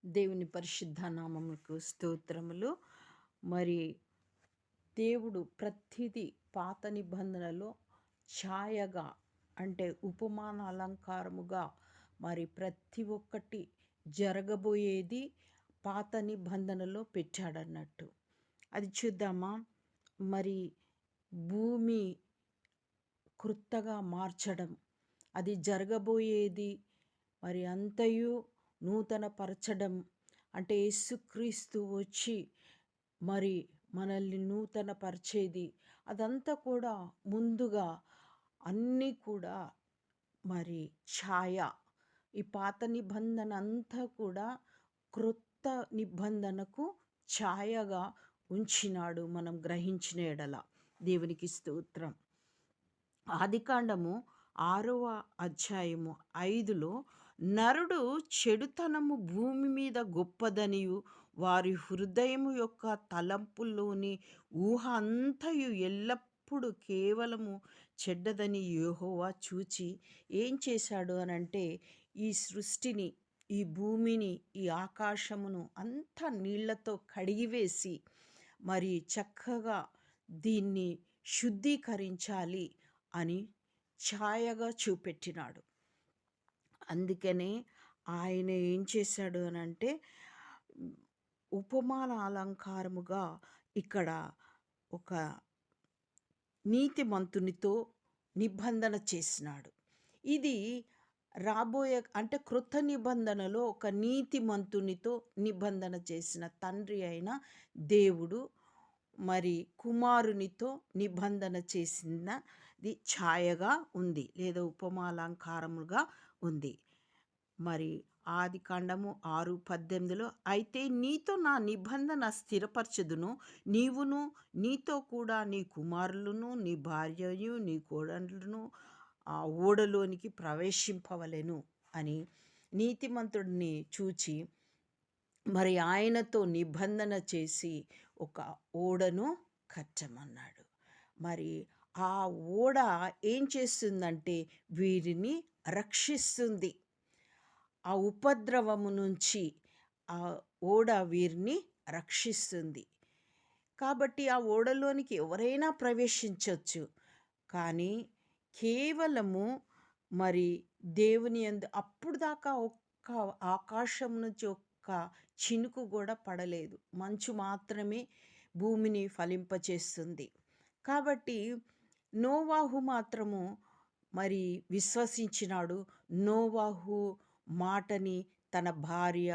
దేవుని పరిశుద్ధ నామములకు స్తోత్రములు. మరి దేవుడు ప్రతిదీ పాత నిబంధనలో ఛాయగా అంటే ఉపమాన అలంకారముగా మరి ప్రతి ఒక్కటి జరగబోయేది పాత నిబంధనలో పెట్టాడన్నట్టు. అది చూద్దామా? మరి భూమి క్రొత్తగా మార్చడం, అది జరగబోయేది మరి అంతయు నూతన పరచడం అంటే యేసుక్రీస్తు వచ్చి మరి మనల్ని నూతన పరిచేది అదంతా కూడా ముందుగా అన్నీ కూడా మరి ఛాయ. ఈ పాత నిబంధన అంతా కూడా క్రొత్త నిబంధనకు ఛాయగా ఉంచినాడు మనం గ్రహించిన ఎడల. దేవునికి స్తోత్రం. ఆదికాండము 6వ అధ్యాయము 5లో నరుడు చెడుతనము భూమి మీద గొప్పదనియు వారి హృదయము యొక్క తలంపుల్లోని ఊహ అంతయు ఎల్లప్పుడూ కేవలము చెడ్డదని యెహోవా చూచి ఏం చేశాడు అనంటే ఈ సృష్టిని, ఈ భూమిని, ఈ ఆకాశమును అంతా నీళ్లతో కడిగివేసి మరి చక్కగా దీన్ని శుద్ధీకరించాలి అని ఛాయగా చూపెట్టినాడు. అందుకనే ఆయన ఏం చేశాడు అనంటే ఉపమాన అలంకారముగా ఇక్కడ ఒక నీతిమంతునితో నిబంధన చేసినాడు. ఇది రాబోయే అంటే క్రొత్త నిబంధనలో ఒక నీతిమంతునితో నిబంధన చేసిన తండ్రి అయిన దేవుడు మరి కుమారునితో నిబంధన చేసినది ఛాయగా ఉంది లేదా ఉపమాలంకారముగా ఉంది. మరి ఆదికాండము 6:18లో అయితే నీతో నా నిబంధన స్థిరపరచుదును, నీవును నీతో కూడా నీ కుమారులను నీ భార్యయు నీ కోడళ్ళను ఆ ఓడలోనికి ప్రవేశింపవలెను అని నీతిమంతుడిని చూచి మరి ఆయనతో నిబంధన చేసి ఒక ఓడను కట్టమన్నాడు. మరి ఆ ఓడ ఏం చేస్తుందంటే వీరిని రక్షిస్తుంది. ఆ ఉపద్రవము నుంచి ఆ ఓడ వీరిని రక్షిస్తుంది. కాబట్టి ఆ ఓడలోనికి ఎవరైనా ప్రవేశించవచ్చు. కానీ కేవలము మరి దేవుని యందు అప్పుడు దాకా ఒక్క ఆకాశం నుంచి ఒక్క చినుకు కూడా పడలేదు. మంచు మాత్రమే భూమిని ఫలింపచేస్తుంది. కాబట్టి నోవాహు మాత్రము మరి విశ్వసించినాడు. నోవాహు మాటని తన భార్య,